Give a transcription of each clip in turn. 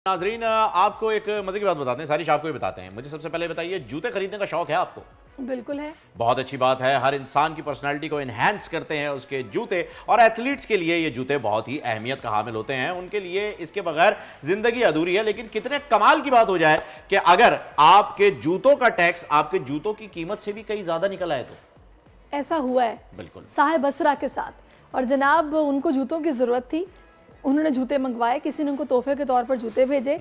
नाजरीन, आपको एक मजे की बात बताते हैं, सारी आपको ही बताते हैं। मुझे सबसे पहले बताइए, जूते खरीदने का शौक है आपको? बिल्कुल है। बहुत अच्छी बात है। हर इंसान की पर्सनालिटी को एनहांस करते हैं उसके जूते, और एथलीट्स के लिए ये जूते बहुत ही अहमियत का हामिल होते हैं। उनके लिए इसके बगैर जिंदगी अधूरी है। लेकिन कितने कमाल की बात हो जाए कि अगर आपके जूतों का टैक्स आपके जूतों की कीमत से भी कहीं ज्यादा निकल आए तो? ऐसा हुआ है बिल्कुल साहिब बसरा के साथ। और जनाब, उनको जूतों की ज़रूरत थी, उन्होंने जूते मंगवाए, किसी ने उनको तोहफे के तौर पर जूते भेजे।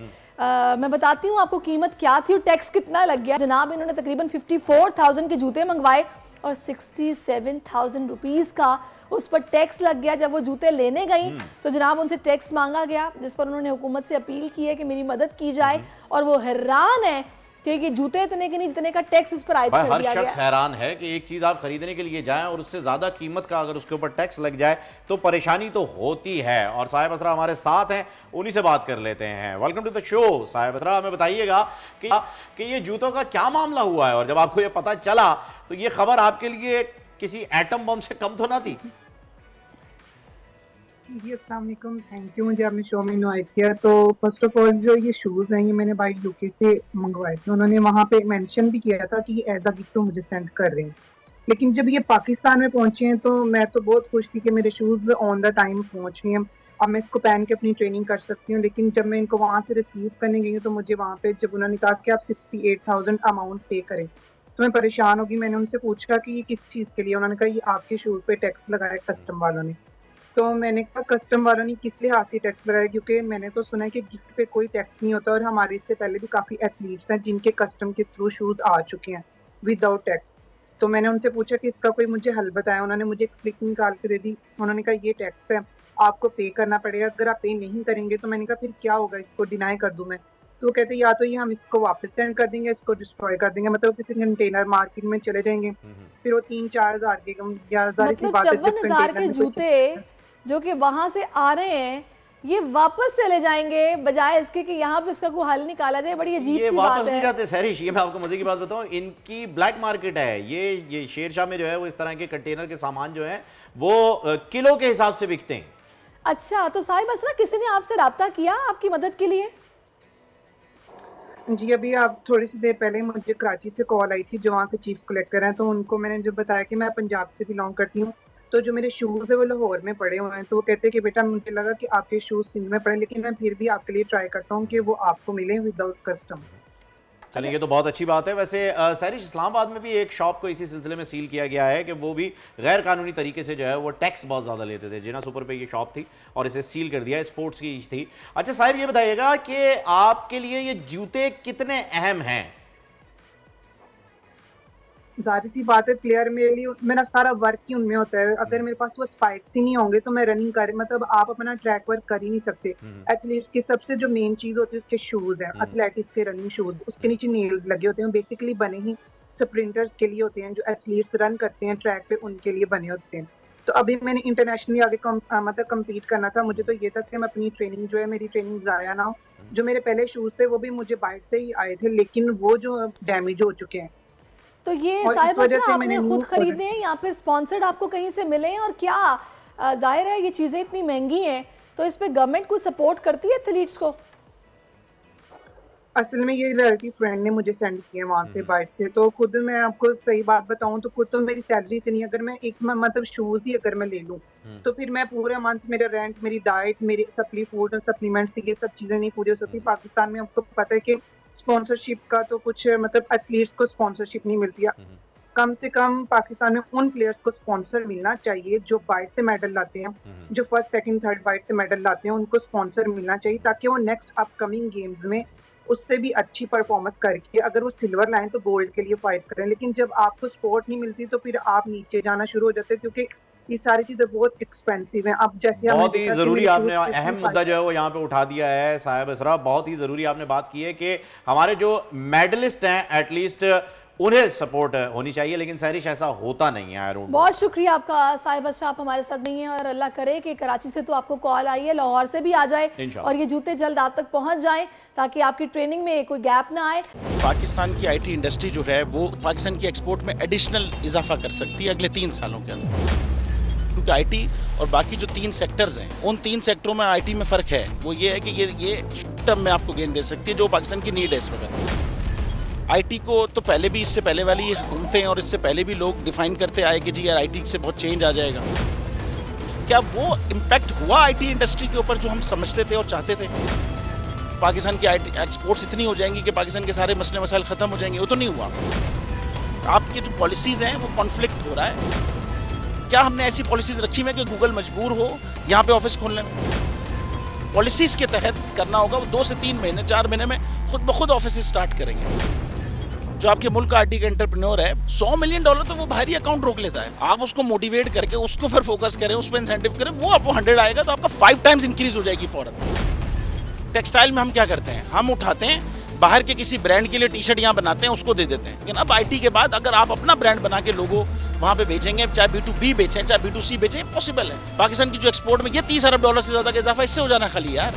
मैं बताती हूँ आपको कीमत क्या थी और टैक्स कितना लग गया। जनाब, इन्होंने तकरीबन 54,000 के जूते मंगवाए और 67,000 रुपीज़ का उस पर टैक्स लग गया। जब वो जूते लेने गई तो जनाब उनसे टैक्स मांगा गया, जिस पर उन्होंने हुकूमत से अपील की है कि मेरी मदद की जाए। और वो हैरान है कि जूते इतने के नहीं, इतने का टैक्स उस पर आयद कर दिया गया। हर शख्स हैरान है कि एक चीज आप खरीदने के लिए जाएं और उससे ज्यादा कीमत का अगर उसके ऊपर टैक्स लग जाए तो परेशानी तो होती है। और साहिब असरा हमारे साथ हैं, उन्हीं से बात कर लेते हैं। Welcome to the show. Sahib Asra, हमें बताइएगा कि ये जूतों का क्या मामला हुआ है, और जब आपको ये पता चला तो ये खबर आपके लिए किसी एटम बम से कम तो ना थी? जी अस्सलाम वालेकुम, थैंक यू मुझे आपने शो में इनवाइट किया। तो फर्स्ट ऑफ ऑल जो ये शूज़ हैं ये मैंने बाई यूके से मंगवाए थे। उन्होंने वहाँ पे मेंशन भी किया था कि ये एज अ गिफ्ट तो मुझे सेंड कर रहे हैं। लेकिन जब ये पाकिस्तान में पहुँचे हैं तो मैं तो बहुत खुश थी कि मेरे शूज़ ऑन द टाइम पहुँच गए हैं। अब मैं इसको पहन के अपनी ट्रेनिंग कर सकती हूँ। लेकिन जब मैं इनको वहाँ से रिसीव करने गई तो मुझे वहाँ पे जब उन्होंने कहा कि आप 68,000 अमाउंट पे करें तो मैं परेशान होगी। मैंने उनसे पूछा कि ये किस चीज़ के लिए, उन्होंने कहा ये आपके शूज़ पे टैक्स लगाया कस्टम वालों ने। तो मैंने कहा कस्टम वालों ने किस लिहाज से टैक्स लगाया, क्योंकि मैंने तो सुना है कि गिफ्ट पे कोई टैक्स नहीं होता। और हमारे इससे पहले भी काफ़ी एथलीट्स हैं जिनके कस्टम के थ्रू शूज़ आ चुके हैं विदाउट टैक्स। तो मैंने उनसे पूछा कि इसका कोई मुझे हल बताया। उन्होंने मुझे एक स्लिप निकाल के दे दी। उन्होंने कहा ये टैक्स है, आपको पे करना पड़ेगा। अगर आप पे नहीं करेंगे तो मैंने कहा फिर क्या होगा, इसको डिनाई कर दूँ मैं? तो वो कहते या तो ये हम इसको वापस सेंड कर देंगे, इसको डिस्ट्रॉय कर देंगे, मतलब किसी कंटेनर मार्केट में चले जाएंगे। फिर वो 3-4 हज़ार के 11,000 की बात है, 54,000 के जूते जो कि वहां से आ रहे हैं ये वापस चले जाएंगे, बजाय इसके कि यहाँ पे इसका कोई हल निकाला जाए। बड़ी अजीब सी बात है। वापस नहीं जाते सहरिश, ये मैं आपको मजे की बात बताऊं, इनकी ब्लैक मार्केट है। ये शेरशाह में जो है वो इस तरह के कंटेनर के सामान जो है वो किलो के हिसाब से बिकते हैं। अच्छा, तो साहिब असरा, किसी ने आपसे राब्ता किया आपकी मदद के लिए? जी अभी आप थोड़ी सी देर पहले मुझे कराची से कॉल आई थी जो वहाँ के चीफ कलेक्टर हैं। तो उनको मैंने जब बताया कि मैं पंजाब से बिलोंग करती हूँ, तो जो मेरे शूज़ है वो लाहौर में पड़े हुए हैं। तो वो कहते हैं कि बेटा मुझे लगा कि आपके शूज़ सिंध में पड़े, लेकिन मैं फिर भी आपके लिए ट्राई करता हूँ कि वो आपको मिले विदाउट कस्टम। चलेंगे तो बहुत अच्छी बात है। वैसे सहरिश, इस्लामाबाद में भी एक शॉप को इसी सिलसिले में सील किया गया है कि वो भी गैर कानूनी तरीके से जो है वो टैक्स बहुत ज़्यादा लेते थे। जिना सुपर पे ये शॉप थी और इसे सील कर दिया, स्पोर्ट्स की थी। अच्छा साहिब, ये बताइएगा कि आपके लिए ये जूते कितने अहम हैं? जाहिर सी बात है, प्लेयर मेरे लिए मेरा सारा वर्क ही उनमें होता है। अगर मेरे पास वो स्पाइक्स ही नहीं होंगे तो मैं रनिंग कर, मतलब आप अपना ट्रैक वर्क कर ही नहीं सकते। एथलीट्स की सबसे जो मेन चीज होती है उसके शूज हैं, एथलेटिक्स के रनिंग शूज, उसके नीचे नेल्स लगे होते हैं। बेसिकली बने ही स्प्रिंटर्स के लिए होते हैं, जो एथलीट्स रन करते हैं ट्रैक पे उनके लिए बने होते हैं। तो अभी मैंने इंटरनेशनली आगे मतलब कम्पीट करना था। मुझे तो ये था कि मैं अपनी ट्रेनिंग जो है, मेरी ट्रेनिंग ज़ाया ना हो। जो मेरे पहले शूज थे वो भी मुझे बाइक से ही आए थे, लेकिन वो जो डैमेज हो चुके हैं। तो ये साहिब असरा आपने खुद खरीदे हैं या फिर स्पॉन्सर्ड आपको कहीं से मिले हैं? और क्या जाहिर है ये चीज़ें इतनी महंगी हैं, तो इस पे गवर्नमेंट कोई सपोर्ट करती है एथलीट्स को? असल में ये लड़की फ्रेंड ने मुझे सेंड किया वहाँ से बाइक से। तो खुद मैं आपको सही बात बताऊँ तो खुद तो मेरी सैलरी इतनी, अगर मैं एक मतलब शूज़ ही अगर मैं ले लूँ तो फिर मैं पूरा मंथ मेरा रेंट, मेरी डाइट, मेरी सप्ली फूड और सप्लीमेंट्स, ये सब चीज़ें नहीं पूरी हो सकती। पाकिस्तान में आपको पता है कि स्पॉन्सरशिप का तो कुछ मतलब एथलीट्स को स्पॉन्सरशिप नहीं मिलती है। कम से कम पाकिस्तान में उन प्लेयर्स को स्पॉन्सर मिलना चाहिए जो बाइट से मेडल लाते हैं, जो फर्स्ट सेकंड थर्ड बाइट से मेडल लाते हैं, उनको स्पॉन्सर मिलना चाहिए ताकि वो नेक्स्ट अपकमिंग गेम्स में उससे भी अच्छी परफॉर्मेंस करके अगर वो सिल्वर लाइन तो गोल्ड के लिए फाइट करें। लेकिन जब आपको सपोर्ट नहीं मिलती तो फिर आप नीचे जाना शुरू हो जाते हैं, क्योंकि ये सारी चीजें बहुत एक्सपेंसिव हैं। अब जैसे बहुत ही जरूरी आपने अहम मुद्दा जो है वो यहाँ पे उठा दिया है साहिब असरा। बहुत ही जरूरी आपने बात की है कि हमारे जो मेडलिस्ट हैं एटलीस्ट उन्हें सपोर्ट होनी चाहिए, लेकिन सहरिश ऐसा होता नहीं है। बहुत शुक्रिया आपका साहिब असरा, आप हमारे साथ नहीं है और अल्लाह करे कि कराची से तो आपको कॉल आई है, लाहौर से भी आ जाए और ये जूते जल्द आप तक पहुंच जाएं ताकि आपकी ट्रेनिंग में कोई गैप ना आए। पाकिस्तान की आईटी इंडस्ट्री जो है वो पाकिस्तान की एक्सपोर्ट में एडिशनल इजाफा कर सकती है अगले 3 सालों के अंदर। क्योंकि आईटी और बाकी जो 3 सेक्टर्स हैं, उन 3 सेक्टरों में आईटी में फ़र्क है। वो ये है कि ये टर्म में आपको गेन दे सकती है जो पाकिस्तान की नीड है इस वक्त। आईटी को तो पहले भी, इससे पहले वाली हुकूमतें और इससे पहले भी लोग डिफ़ाइन करते आए कि जी यार आईटी से बहुत चेंज आ जाएगा। क्या वो इम्पैक्ट हुआ आईटी इंडस्ट्री के ऊपर जो हम समझते थे और चाहते थे? पाकिस्तान की आईटी एक्सपोर्ट्स इतनी हो जाएंगी कि पाकिस्तान के सारे मसले मसाइल ख़त्म हो जाएंगे, वो तो नहीं हुआ। आपके जो पॉलिसीज़ हैं वो कॉन्फ्लिक्ट हो रहा है। क्या हमने ऐसी पॉलिसीज़ रखी हुई है कि गूगल मजबूर हो यहाँ पे ऑफिस खोलने में? पॉलिसीज़ के तहत करना होगा। वो 2 से 3 महीने 4 महीने में खुद ब खुद ऑफिस स्टार्ट करेंगे। जो आपके मुल्क का आईटी का एंटरप्रेन्योर है, $100 मिलियन तो वो बाहरी अकाउंट रोक लेता है। आप उसको मोटिवेट करके उसको फिर फोकस करें, उस पर इंसेंटिव करें, वो आपको 100 आएगा तो आपका 5 टाइम्स इंक्रीज हो जाएगी फौरन। टेक्सटाइल में हम क्या करते हैं, हम उठाते हैं बाहर के किसी ब्रांड के लिए टी-शर्ट यहाँ बनाते हैं, उसको दे देते हैं। लेकिन अब आईटी के बाद अगर आप अपना ब्रांड बना के लोगो वहाँ पे बेचेंगे, चाहे B2B बेचें चाहे B2C बेचें, पॉसिबल है। पाकिस्तान की जो एक्सपोर्ट में ये $30 अरब से ज़्यादा का इजाफा इससे हो जाना खाली यार।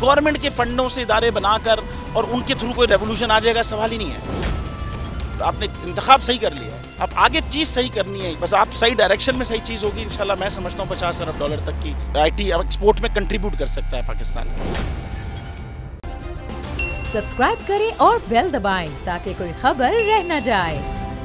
गवर्नमेंट के फंडों से इदारे बनाकर और उनके थ्रू कोई रेवोल्यूशन आ जाएगा, सवाल ही नहीं है। तो आपने इंतखाब सही कर लिया है, अब आगे चीज़ सही करनी है, बस आप सही डायरेक्शन में सही चीज़ होगी इंशाल्लाह। मैं समझता हूँ $50 अरब तक की आईटी एक्सपोर्ट में कंट्रीब्यूट कर सकता है पाकिस्तान। सब्सक्राइब करें और बेल दबाएं ताकि कोई खबर रह न जाए।